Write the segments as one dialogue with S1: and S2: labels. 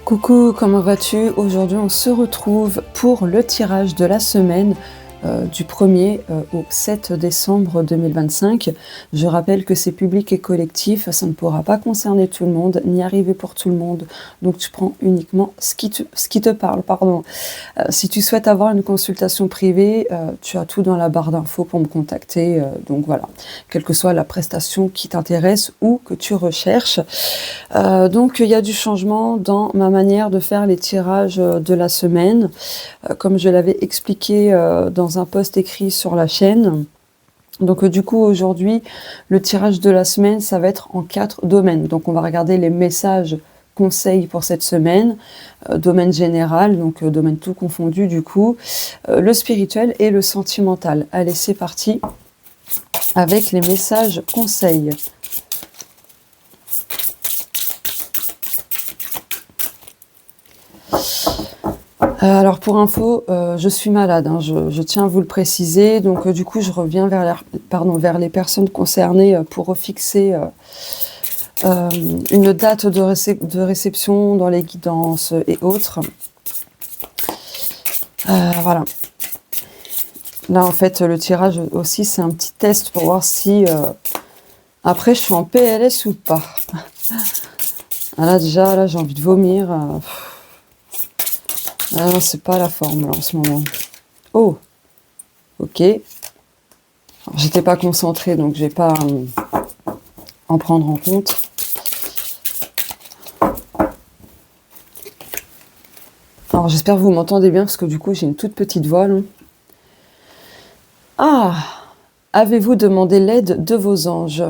S1: Coucou, comment vas-tu? Aujourd'hui, on se retrouve pour le tirage de la semaine du 1er au 7 décembre 2025. Je rappelle que c'est public et collectif, ça ne pourra pas concerner tout le monde, ni arriver pour tout le monde. Donc tu prends uniquement ce qui te parle, pardon. Si tu souhaites avoir une consultation privée, tu as tout dans la barre d'infos pour me contacter. Donc voilà, quelle que soit la prestation qui t'intéresse ou que tu recherches. Donc il y a du changement dans ma manière de faire les tirages de la semaine. Comme je l'avais expliqué dans un post écrit sur la chaîne. Donc du coup aujourd'hui, le tirage de la semaine, ça va être en 4 domaines. Donc on va regarder les messages conseils pour cette semaine, domaine général, donc domaine tout confondu du coup, le spirituel et le sentimental. Allez, c'est parti avec les messages conseils. Alors pour info, je suis malade, hein, je tiens à vous le préciser. Donc du coup, je reviens vers les personnes concernées pour refixer une date de réception dans les guidances et autres. Voilà. Là, en fait, le tirage aussi, c'est un petit test pour voir si après je suis en PLS ou pas. Ah, là déjà, là j'ai envie de vomir. Ah non, c'est pas la forme là, en ce moment. Oh, ok. J'étais pas concentrée, donc je vais pas en prendre en compte. Alors j'espère que vous m'entendez bien, parce que du coup j'ai une toute petite voix là. Ah, avez-vous demandé l'aide de vos anges?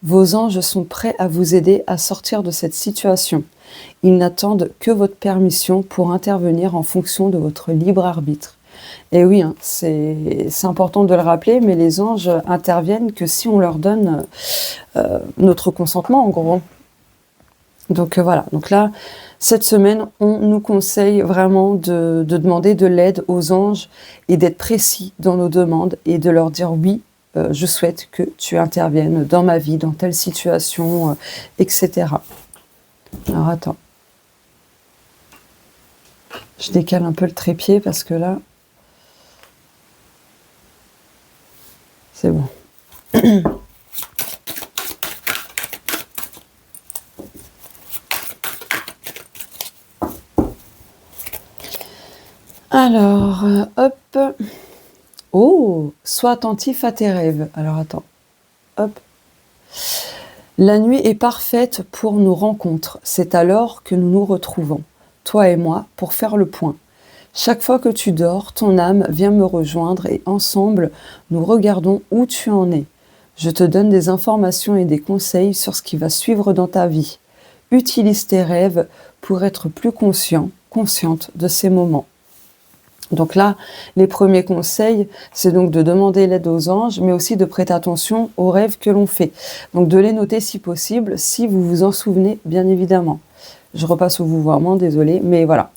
S1: Vos anges sont prêts à vous aider à sortir de cette situation. Ils n'attendent que votre permission pour intervenir en fonction de votre libre arbitre. Et oui, hein, c'est important de le rappeler, mais les anges interviennent que si on leur donne notre consentement, en gros. Donc voilà, donc là, cette semaine, on nous conseille vraiment de demander de l'aide aux anges et d'être précis dans nos demandes et de leur dire oui, je souhaite que tu interviennes dans ma vie, dans telle situation, etc. Alors attends. Je décale un peu le trépied parce que là, c'est bon. Alors, hop. Oh, sois attentif à tes rêves. Alors attends. Hop. La nuit est parfaite pour nos rencontres. C'est alors que nous nous retrouvons, toi et moi, pour faire le point. Chaque fois que tu dors, ton âme vient me rejoindre et ensemble, nous regardons où tu en es. Je te donne des informations et des conseils sur ce qui va suivre dans ta vie. Utilise tes rêves pour être plus consciente de ces moments. Donc là, les premiers conseils, c'est donc de demander l'aide aux anges, mais aussi de prêter attention aux rêves que l'on fait. Donc de les noter si possible, si vous vous en souvenez, bien évidemment. Je repasse au vouvoiement, désolé, mais voilà.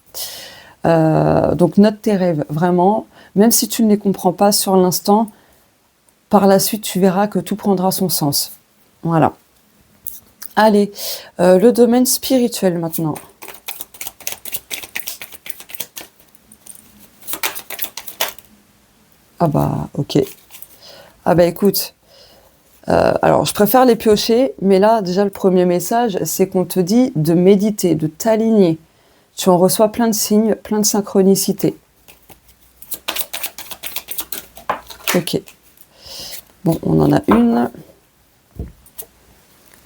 S1: Donc note tes rêves, vraiment. Même si tu ne les comprends pas sur l'instant, par la suite, tu verras que tout prendra son sens. Voilà. Allez, le domaine spirituel maintenant. Ah bah, ok. Ah bah écoute, alors je préfère les piocher, mais là, déjà, le premier message, c'est qu'on te dit de méditer, de t'aligner. Tu en reçois plein de signes, plein de synchronicités. Ok. Bon, on en a une.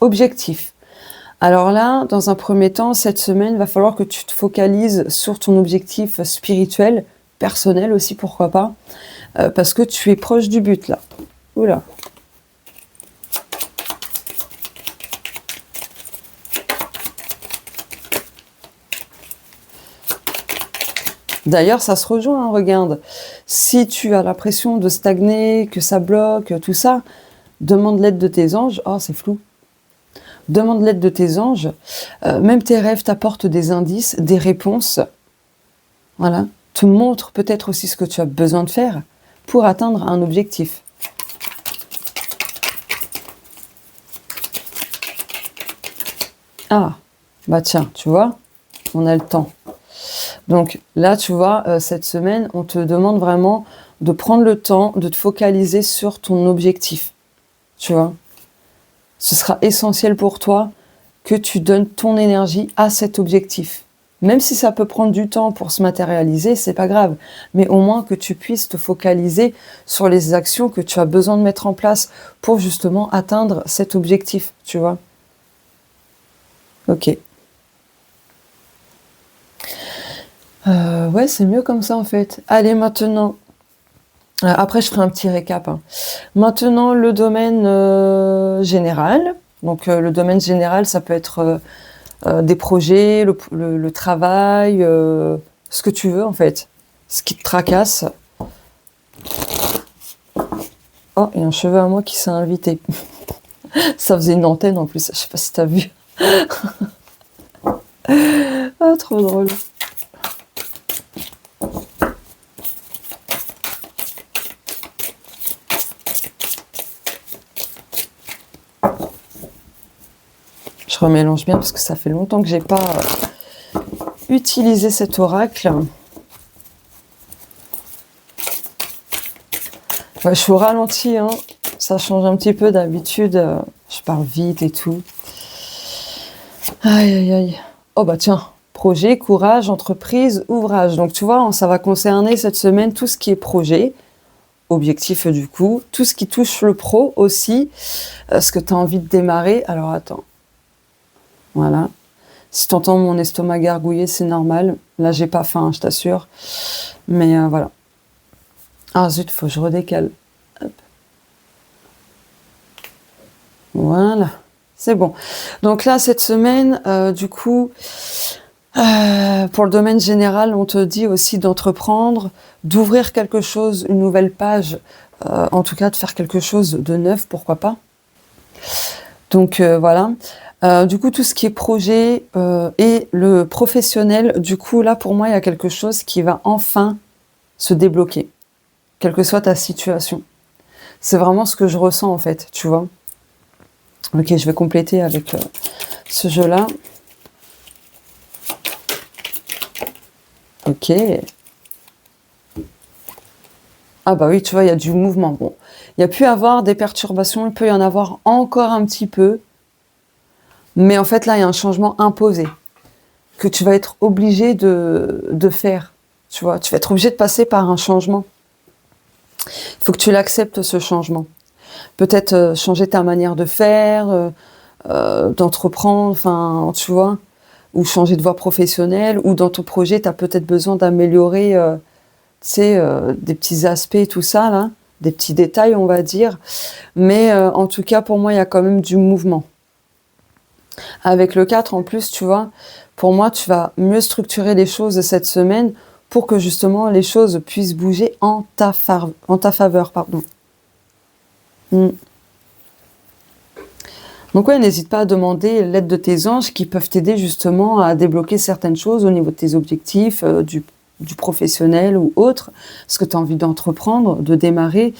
S1: Objectif. Alors là, dans un premier temps, cette semaine, il va falloir que tu te focalises sur ton objectif spirituel, personnel aussi, pourquoi pas, parce que tu es proche du but, là. Oula. D'ailleurs, ça se rejoint, hein, regarde. Si tu as l'impression de stagner, que ça bloque, tout ça, demande l'aide de tes anges. Oh, c'est flou. Demande l'aide de tes anges. Même tes rêves t'apportent des indices, des réponses. Voilà. Te montre peut-être aussi ce que tu as besoin de faire pour atteindre un objectif. Ah, bah tiens, tu vois, On a le temps. Donc là, tu vois, cette semaine, on te demande vraiment de prendre le temps de te focaliser sur ton objectif. Tu vois, ce sera essentiel pour toi que tu donnes ton énergie à cet objectif. Même si ça peut prendre du temps pour se matérialiser, c'est pas grave. Mais au moins que tu puisses te focaliser sur les actions que tu as besoin de mettre en place pour justement atteindre cet objectif, tu vois. Ok. Ouais, c'est mieux comme ça en fait. Allez, maintenant. Après, je ferai un petit récap, hein. Maintenant, le domaine général. Donc, le domaine général, ça peut être des projets, le travail, ce que tu veux en fait. Ce qui te tracasse. Oh, il y a un cheveu à moi qui s'est invité. Ça faisait une antenne en plus, je sais pas si t'as vu. Ah, trop drôle. Je remélange bien parce que ça fait longtemps que j'ai pas utilisé cet oracle. Ouais, je suis au ralenti, hein. Ça change un petit peu d'habitude. Je parle vite et tout. Aïe, aïe, aïe. Oh bah tiens, projet, courage, entreprise, ouvrage. Donc tu vois, ça va concerner cette semaine tout ce qui est projet, objectif du coup, tout ce qui touche le pro aussi, ce que tu as envie de démarrer. Alors attends. Voilà. Si tu entends mon estomac gargouiller, c'est normal. Là, j'ai pas faim, je t'assure. Mais voilà. Ah zut, faut que je redécale. Hop. Voilà. C'est bon. Donc là, cette semaine, du coup, pour le domaine général, on te dit aussi d'entreprendre, d'ouvrir quelque chose, une nouvelle page, en tout cas de faire quelque chose de neuf, pourquoi pas. Donc voilà. Du coup, tout ce qui est projet et le professionnel, du coup, là, pour moi, il y a quelque chose qui va enfin se débloquer, quelle que soit ta situation. C'est vraiment ce que je ressens, en fait, tu vois. Ok, je vais compléter avec ce jeu-là. Ok. Ah bah oui, tu vois, il y a du mouvement. Bon, il y a pu avoir des perturbations, il peut y en avoir encore un petit peu. Mais en fait, là, il y a un changement imposé que tu vas être obligé de faire. Tu vois, tu vas être obligé de passer par un changement. Il faut que tu l'acceptes, ce changement. Peut-être changer ta manière de faire, d'entreprendre, enfin, tu vois, ou changer de voie professionnelle, ou dans ton projet, tu as peut-être besoin d'améliorer, tu sais, des petits aspects, tout ça, là, des petits détails, on va dire. Mais en tout cas, pour moi, il y a quand même du mouvement. Avec le 4, en plus, tu vois, pour moi, tu vas mieux structurer les choses cette semaine pour que justement les choses puissent bouger en ta faveur, pardon. Donc ouais, n'hésite pas à demander l'aide de tes anges qui peuvent t'aider justement à débloquer certaines choses au niveau de tes objectifs, du professionnel ou autre, ce que tu as envie d'entreprendre, de démarrer.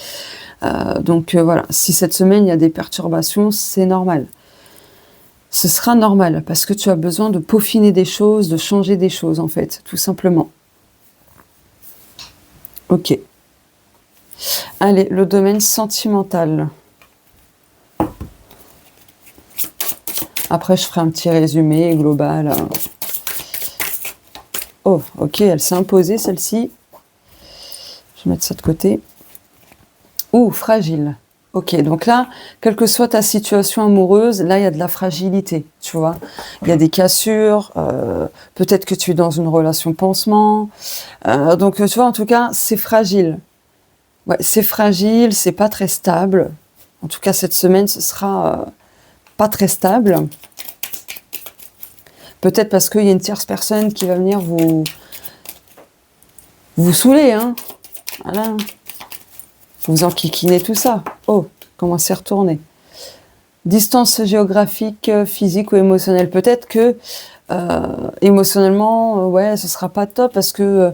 S1: Donc voilà, si cette semaine il y a des perturbations, c'est normal. Ce sera normal parce que tu as besoin de peaufiner des choses, de changer des choses en fait, tout simplement. Ok. Allez, le domaine sentimental. Après, je ferai un petit résumé global. Oh, ok, elle s'est imposée celle-ci. Je vais mettre ça de côté. Ouh, fragile. Ok, donc là, quelle que soit ta situation amoureuse, là, il y a de la fragilité, tu vois. Il y a des cassures, peut-être que tu es dans une relation pansement. Donc, tu vois, en tout cas, c'est fragile. Ouais, c'est fragile, c'est pas très stable. En tout cas, cette semaine, ce sera pas très stable. Peut-être parce qu'il y a une tierce personne qui va venir vous saouler, hein. Voilà. Vous enquiquinez tout ça. Oh, comment c'est retourné. Distance géographique, physique ou émotionnelle. Peut-être que émotionnellement, ouais, ce sera pas top parce que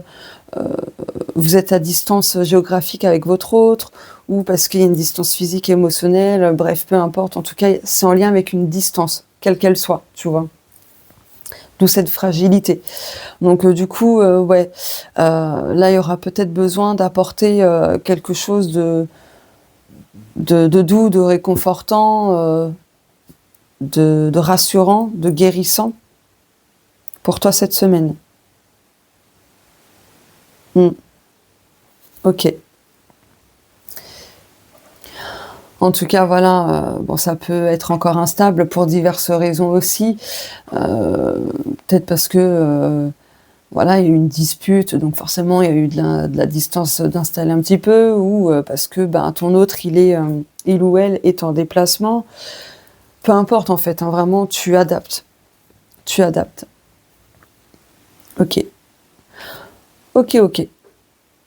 S1: vous êtes à distance géographique avec votre autre, ou parce qu'il y a une distance physique, émotionnelle, bref, peu importe. En tout cas, c'est en lien avec une distance, quelle qu'elle soit, tu vois. d'où cette fragilité. Donc du coup, ouais, là, il y aura peut-être besoin d'apporter quelque chose de doux, de réconfortant, de rassurant, de guérissant pour toi cette semaine. Ok. En tout cas, voilà, bon, ça peut être encore instable pour diverses raisons aussi. Peut-être parce que, voilà, il y a eu une dispute, donc forcément, il y a eu de la distance d'installer un petit peu, ou parce que ben, ton autre, il ou elle est en déplacement. Peu importe, en fait, hein, vraiment, tu adaptes. Tu adaptes. Ok. Ok, ok.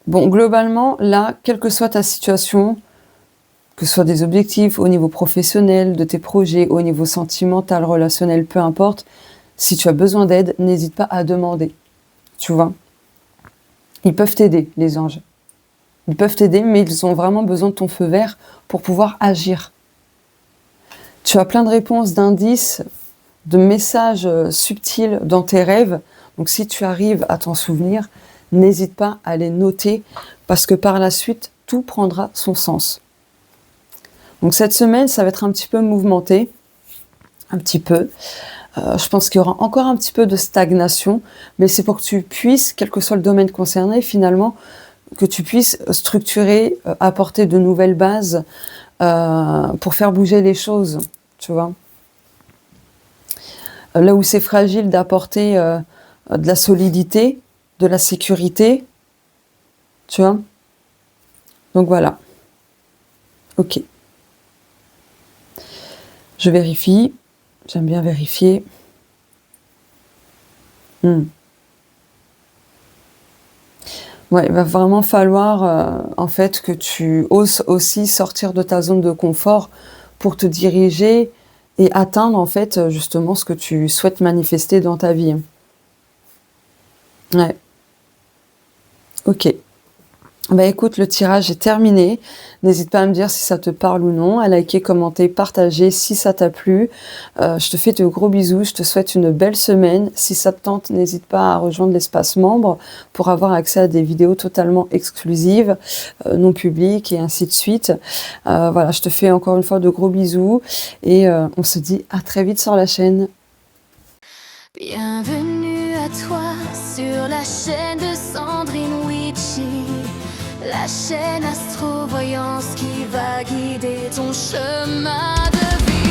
S1: Bon, globalement, là, quelle que soit ta situation, que ce soit des objectifs au niveau professionnel, de tes projets, au niveau sentimental, relationnel, peu importe, si tu as besoin d'aide, n'hésite pas à demander. Tu vois? Ils peuvent t'aider, les anges. Ils peuvent t'aider, mais ils ont vraiment besoin de ton feu vert pour pouvoir agir. Tu as plein de réponses, d'indices, de messages subtils dans tes rêves. Donc si tu arrives à t'en souvenir, n'hésite pas à les noter parce que par la suite, tout prendra son sens. Donc cette semaine, ça va être un petit peu mouvementé, un petit peu. Je pense qu'il y aura encore un petit peu de stagnation, mais c'est pour que tu puisses, quel que soit le domaine concerné, finalement, que tu puisses structurer, apporter de nouvelles bases pour faire bouger les choses, tu vois. Là où c'est fragile d'apporter de la solidité, de la sécurité, tu vois. Donc voilà. Ok. Je vérifie. J'aime bien vérifier. Ouais, il va vraiment falloir en fait que tu oses aussi sortir de ta zone de confort pour te diriger et atteindre en fait justement ce que tu souhaites manifester dans ta vie. Ouais, ok. Bah écoute, le tirage est terminé. N'hésite pas à me dire si ça te parle ou non, à liker, commenter, partager si ça t'a plu. Je te fais de gros bisous, je te souhaite une belle semaine. Si ça te tente, n'hésite pas à rejoindre l'espace membre pour avoir accès à des vidéos totalement exclusives, non publiques et ainsi de suite. Voilà, je te fais encore une fois de gros bisous et on se dit à très vite sur la chaîne.
S2: Bienvenue à toi sur la chaîne de Sandrine Witchy, la chaîne Astro-Voyance qui va guider ton chemin de vie.